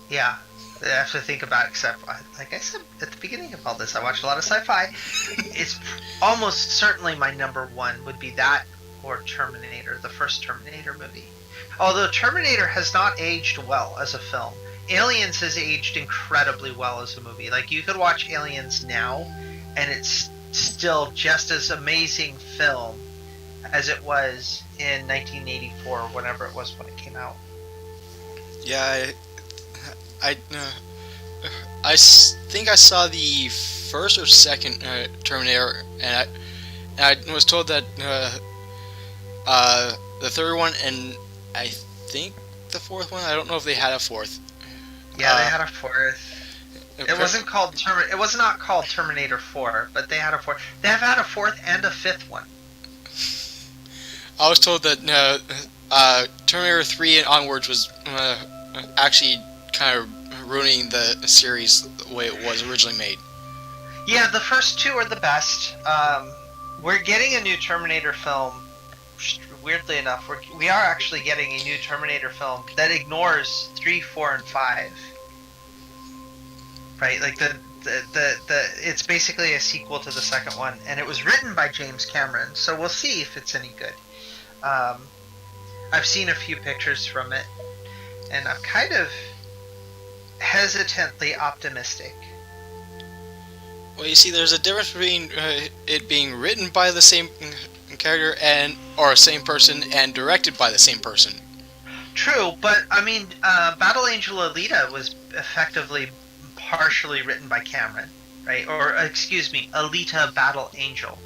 Yeah, I have to think about it, except, like I said at the beginning of all this, I watch a lot of sci-fi. It's almost certainly my number one would be that or Terminator, the first Terminator movie. Although Terminator has not aged well as a film. Aliens has aged incredibly well as a movie. Like, you could watch Aliens now, and it's still just as amazing film as it was in 1984, whenever it was when it came out. Yeah, I think I saw the first or second Terminator, and I was told that the third one, and I think the fourth one. I don't know if they had a fourth. Yeah, they had a fourth. It wasn't called It was not called Terminator 4, but they had a fourth. They have had a fourth and a fifth one. I was told that Terminator 3 and onwards was actually kind of ruining the series the way it was originally made. Yeah, the first two are the best. We're getting a new Terminator film. Weirdly enough, we are actually getting a new Terminator film that ignores 3, 4, and 5. Right, like it's basically a sequel to the second one, and it was written by James Cameron. So we'll see if it's any good. I've seen a few pictures from it, and I'm kind of hesitantly optimistic. Well, you see, there's a difference between it being written by the same character or same person and directed by the same person. True, but I mean, Battle Angel Alita was effectively partially written by Cameron, right? Or excuse me, Alita Battle Angel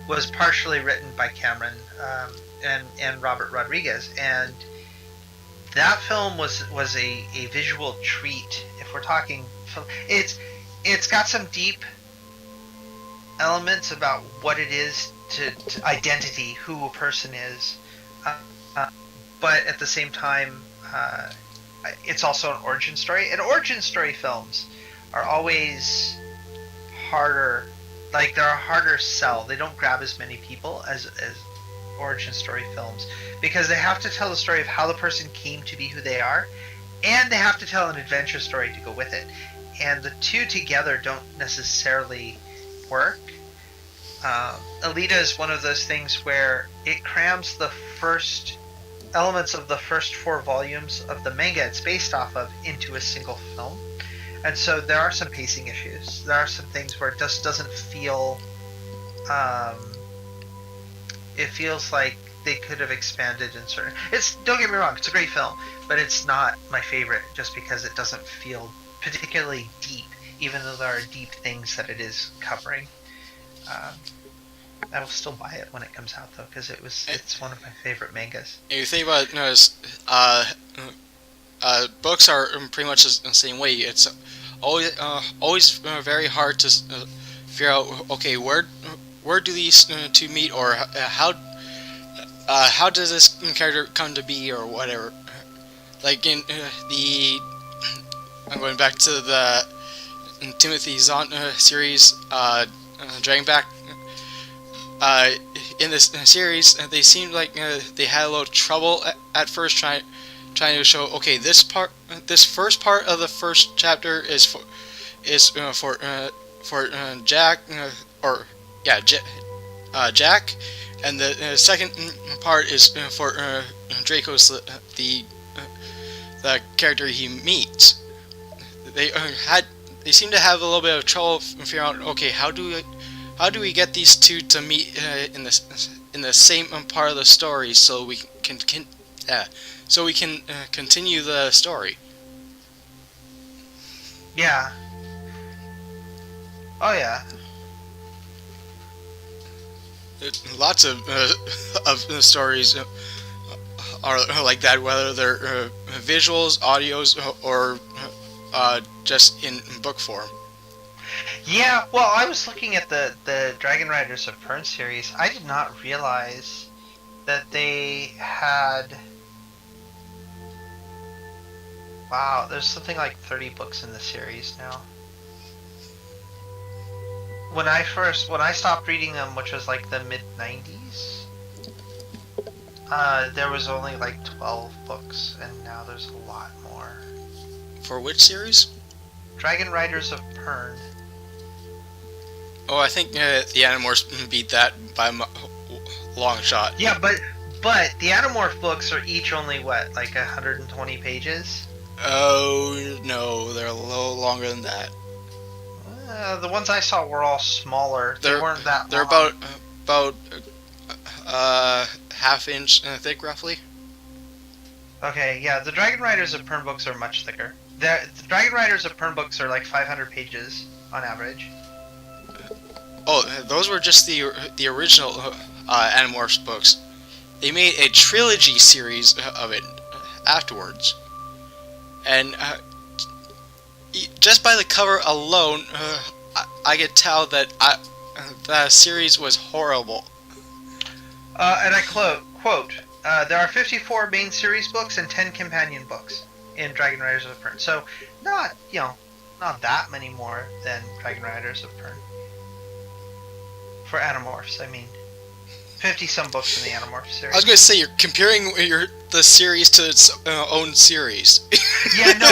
was partially written by Cameron and Robert Rodriguez, and that film was a visual treat. If we're talking, it's got some deep elements about what it is to identity, who a person is, but at the same time, it's also an origin story. And origin story films are always harder. Like, they're a harder sell. They don't grab as many people as origin story films, because they have to tell the story of how the person came to be who they are, and they have to tell an adventure story to go with it. And the two together don't necessarily work. Alita is one of those things where it crams the first elements of the first 4 volumes of the manga it's based off of into a single film. And so there are some pacing issues. There are some things where it just doesn't feel... it feels like they could have expanded in certain... Don't get me wrong, it's a great film, but it's not my favorite just because it doesn't feel particularly deep even though there are deep things that it is covering. I will still buy it when it comes out though, because it's one of my favorite mangas. And you think about it, books are pretty much the same way. It's always very hard to figure out. Okay, where do these two meet, or how does this character come to be, or whatever. Like in I'm going back to the Timothy Zahn series, Dragon Back. In this series, they seemed like they had a little trouble at first trying to show. Okay, this first part of the first chapter is for Jack, Jack, and the second part is for Draycos, the character he meets. They seem to have a little bit of trouble figuring out. Okay, how do we get these two to meet in the same part of the story so we can continue the story? Yeah. Oh yeah. Lots of stories are like that, whether they're visuals, audios, or just in book form. Yeah, well, I was looking at the Dragon Riders of Pern series. I did not realize that they had... Wow, there's something like 30 books in the series now. When I stopped reading them, which was like the mid-90s, there was only like 12 books, and now there's a lot more. For which series? Dragon Riders of Pern. Oh, I think the Animorphs beat that by a long shot. Yeah, but the Animorph books are each only what, like 120 pages? Oh no, they're a little longer than that. The ones I saw were all smaller. They weren't that long. They're about half-inch thick, roughly. Okay, yeah, the Dragon Riders of Pern books are much thicker. The Dragon Riders of Pern books are like 500 pages on average. Oh, those were just the original Animorphs books. They made a trilogy series of it afterwards, and just by the cover alone, I could tell that the series was horrible. And I quote, there are 54 main series books and 10 companion books in Dragon Riders of Pern. So not that many more than Dragon Riders of Pern. For Animorphs, I mean. 50-some books in the Animorphs series. I was going to say, you're comparing the series to its own series. Yeah, no,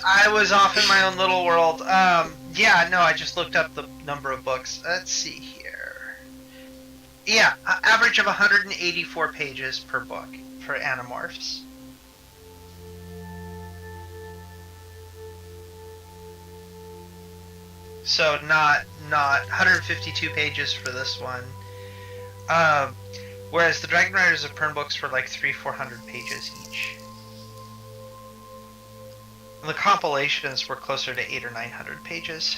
I was off in my own little world. Yeah, no, I just looked up the number of books. Let's see here. Yeah, average of 184 pages per book for Animorphs. So not 152 pages for this one. Whereas the Dragon Riders of Pern books were like 300-400 pages each. And the compilations were closer to 800 or 900 pages,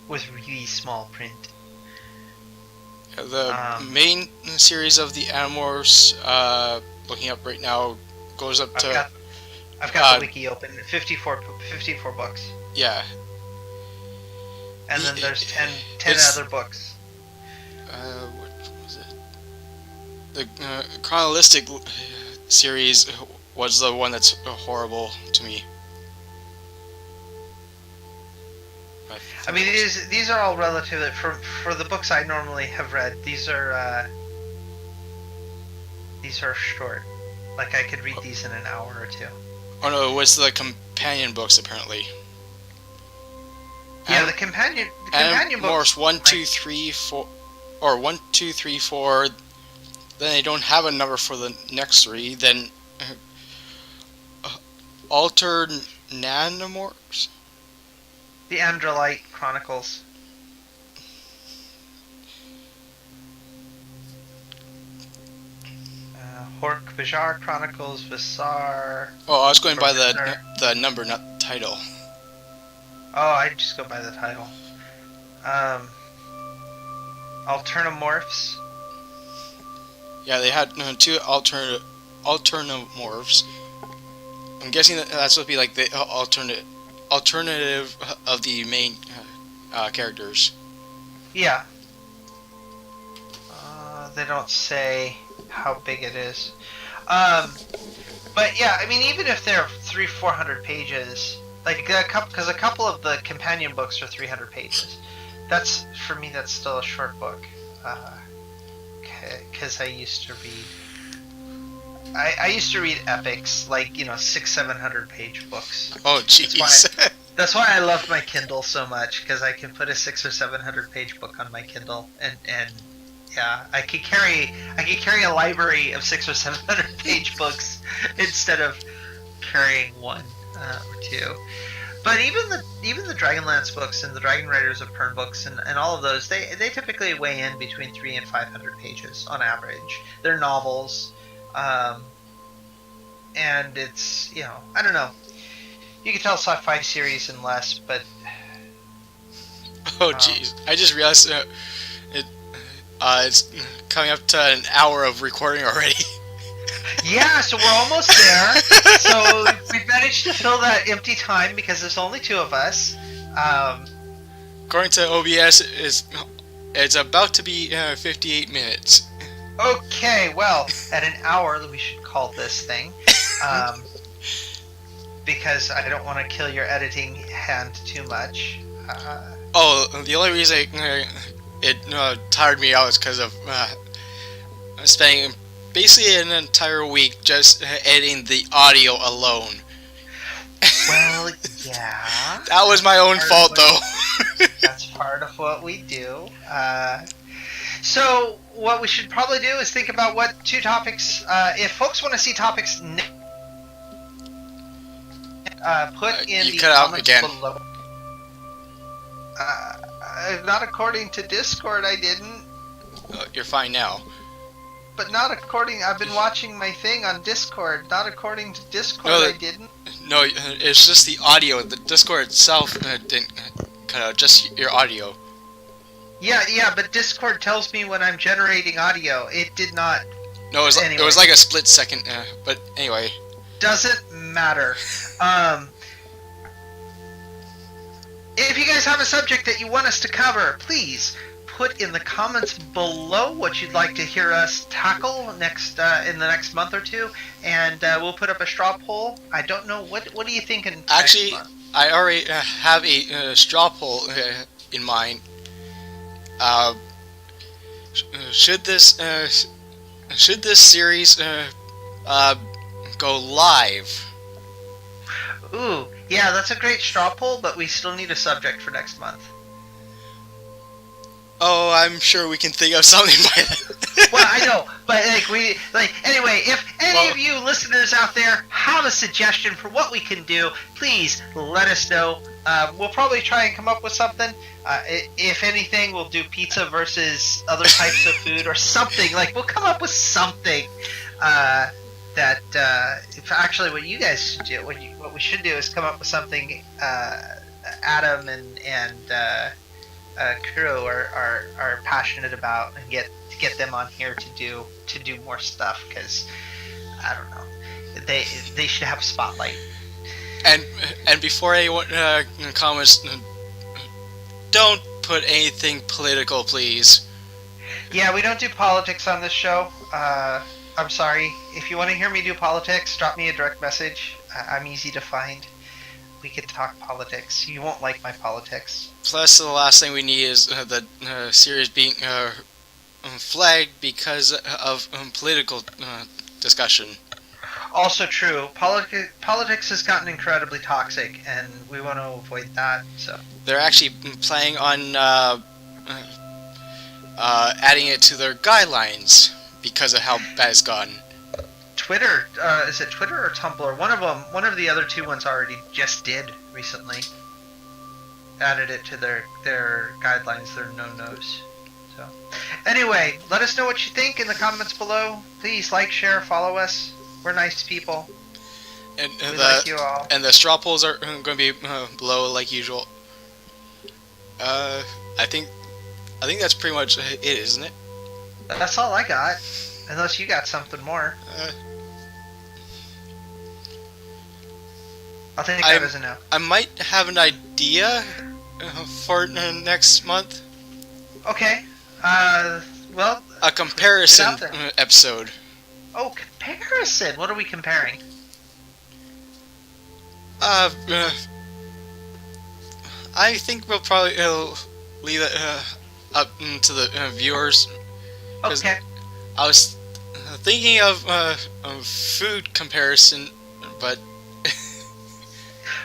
with really small print. The main series of the Animorphs, looking up right now, goes up to... I've got the wiki open. 54 books. Yeah. And then there's 10 other books. What was it? The chronologistic series was the one that's horrible to me. I mean, these are all relative. For the books I normally have read, these are short. Like I could read these in an hour or two. Oh no, it was the companion books apparently. Yeah, the companion books. 1, 2, 3, 4, or 1, 2, 3, 4. Then they don't have a number for the next three. Then Alter Nanomorphs. The Androlite Chronicles. Hork Bajar Chronicles, Visar. Oh, I was going by the number, not the title. Oh, I just go by the title. Alternamorphs. Yeah, they had two alternamorphs. I'm guessing that's supposed to be like the alternative of the main characters. Yeah. They don't say how big it is. But yeah, I mean, even if they're 300-400 pages, like because a couple of the companion books are 300 pages. That's for me. That's still a short book. Because I used to read. I used to read epics, like 600-700 page books. Oh jeez. That's why I love my Kindle so much, because I can put a 600 or 700 page book on my Kindle, and yeah, I could carry a library of 600 or 700 page books instead of carrying one or two. But even the Dragonlance books and the Dragon Riders of Pern books and all of those, they typically weigh in between 300 and 500 pages on average. They're novels, and it's I don't know. You can tell Sci-Fi series in less, but oh jeez, I just realized it's coming up to an hour of recording already. Yeah, so we're almost there. So we've managed to fill that empty time because there's only two of us. According to OBS, it's about to be 58 minutes. Okay, well, at an hour we should call this thing. Because I don't want to kill your editing hand too much. The only reason it tired me out is because of spending basically an entire week just editing the audio alone. Well, yeah. That was my own fault, though. That's part of what we do. So what we should probably do is think about what two topics. If folks want to see topics, put in the comments below. Not according to Discord, I didn't. You're fine now. But not according. I've been watching my thing on Discord. Not according to Discord, I didn't. No, it's just the audio. The Discord itself didn't cut out. Just your audio. Yeah, but Discord tells me when I'm generating audio. It did not. No, it was like a split second. But anyway. Doesn't matter. If you guys have a subject that you want us to cover, please put in the comments below what you'd like to hear us tackle next in the next month or two, and we'll put up a straw poll. I don't know what do you think in actually next month? I already have a straw poll in mind. Should this series go live? Ooh, yeah, that's a great straw poll, but we still need a subject for next month. Oh, I'm sure we can think of something by then. Well, I know, but anyway, if any of you listeners out there have a suggestion for what we can do, please let us know. We'll probably try and come up with something. If anything, we'll do pizza versus other types of food or something. Like, we'll come up with something that actually what you guys should do. What we should do is come up with something. Adam and Kuro are passionate about, and get them on here to do more stuff, because I don't know, they should have a spotlight. And before anyone comments, don't put anything political, please. Yeah, we don't do politics on this show. I'm sorry. If you want to hear me do politics, drop me a direct message. I'm easy to find. We could talk politics. You won't like my politics. Plus, the last thing we need is the series being flagged because of political discussion. Also true. Politics has gotten incredibly toxic, and we want to avoid that. So they're actually planning on adding it to their guidelines because of how bad it's gotten. Twitter, is it Twitter or Tumblr? One of the other two ones already just did recently. Added it to their guidelines, their no-nos. So, anyway, let us know what you think in the comments below. Please like, share, follow us. We're nice people. And we like you all. And the straw polls are going to be below like usual. I think that's pretty much it, isn't it? That's all I got. Unless you got something more. I'll take that as a no. I might have an idea for next month. Okay. Well. A comparison episode. Oh, comparison. What are we comparing? I think we'll probably leave it up to the viewers. Okay. I was thinking of food comparison, but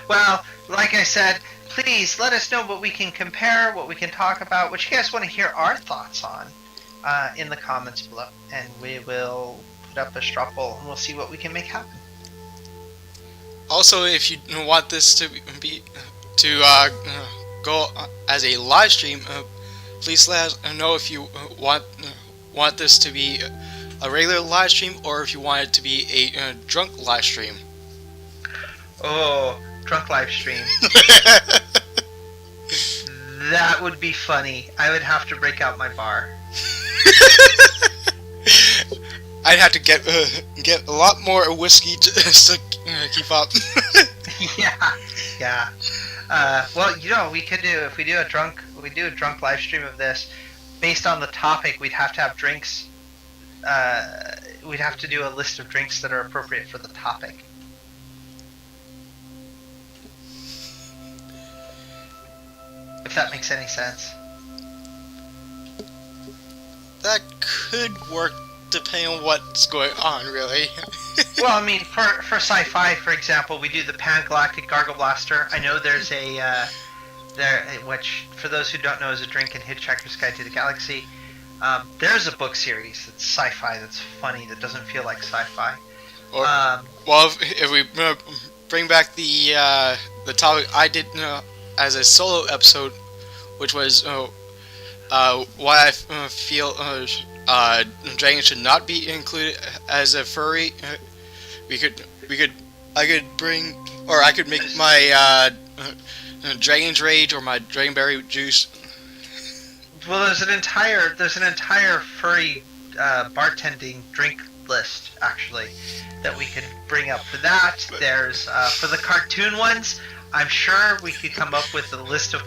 well, like I said, please let us know what we can compare, what we can talk about, what you guys want to hear our thoughts on in the comments below, and we will put up a straw poll and we'll see what we can make happen. Also, if you want this to go as a live stream, please let us know if you want this to be a regular live stream or if you want it to be a drunk live stream. Oh, drunk live stream. That would be funny. I would have to break out my bar. I'd have to get a lot more whiskey to keep up. Yeah. Well, we could do if we do a drunk live stream of this, based on the topic. We'd have to have drinks. We'd have to do a list of drinks that are appropriate for the topic. If that makes any sense. That could work depending on what's going on, really. Well, I mean, for Sci-Fi, for example, we do the Pan-Galactic Gargle Blaster. I know there's which, for those who don't know, is a drink in Hitchhiker's Guide to the Galaxy. There's a book series that's Sci-Fi that's funny, that doesn't feel like Sci-Fi. Well, if we bring back the topic I did as a solo episode, which was why I feel dragons should not be included as a furry. I could make my Dragon's Rage or my Dragonberry Juice. Well, there's an entire furry bartending drink list actually that we could bring up for that. There's for the cartoon ones. I'm sure we could come up with a list of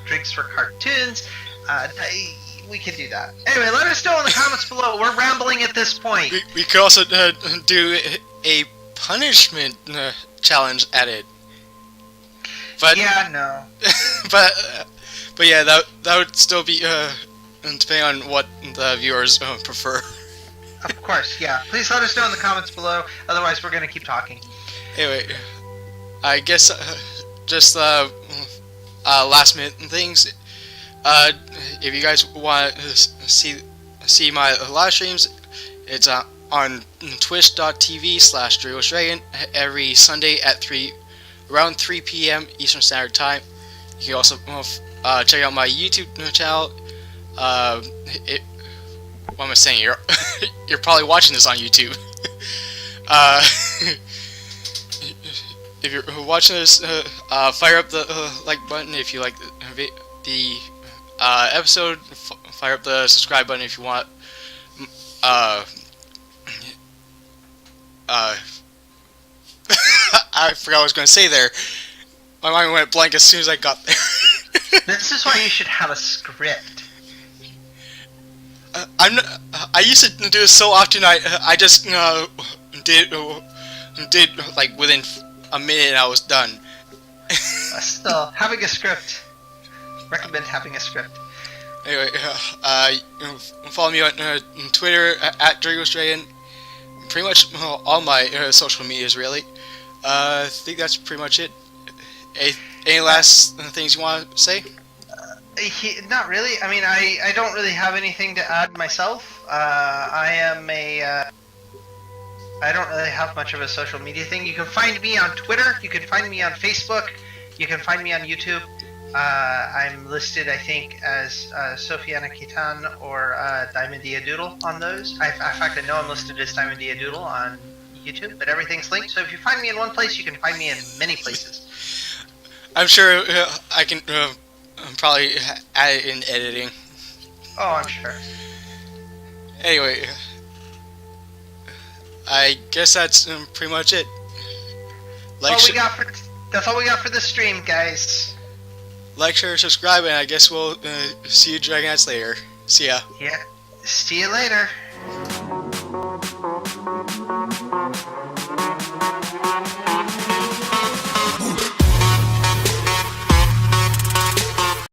drinks for cartoons. We could do that. Anyway, let us know in the comments below. We're rambling at this point. We could also do a punishment challenge at it. But yeah, no. but yeah, that would still be depending on what the viewers prefer. Of course, yeah. Please let us know in the comments below. Otherwise, we're gonna keep talking. Anyway, I guess just last minute things. If you guys want to see my live streams, it's on twitch.tv/DraycosDragon every Sunday at around 3 p.m. Eastern Standard Time. You can also check out my YouTube channel. What am I saying? You're probably watching this on YouTube. If you're watching this, fire up the like button if you like the episode. Fire up the subscribe button if you want. I forgot what I was going to say there. My mind went blank as soon as I got there. This is why you should have a script. I used to do this so often. I just did like within a minute and I was done. Still, having a script. Recommend having a script. Anyway, follow me on Twitter at DraycosDragon. Pretty much all my social medias, really. I think that's pretty much it. Any last things you want to say? Not really. I mean, I don't really have anything to add myself. I don't really have much of a social media thing. You can find me on Twitter. You can find me on Facebook. You can find me on YouTube. I'm listed, I think, as Sofiana Kitan or Diamondia Doodle on those. In fact, I know I'm listed as Diamondia Doodle on YouTube, but everything's linked. So if you find me in one place, you can find me in many places. I'm sure I can probably add it in editing. Oh, I'm sure. Anyway, I guess that's pretty much it. That's all we got for this stream, guys. Like, share, subscribe, and I guess we'll see you Dragon Knights later. See ya. Yeah. See you later.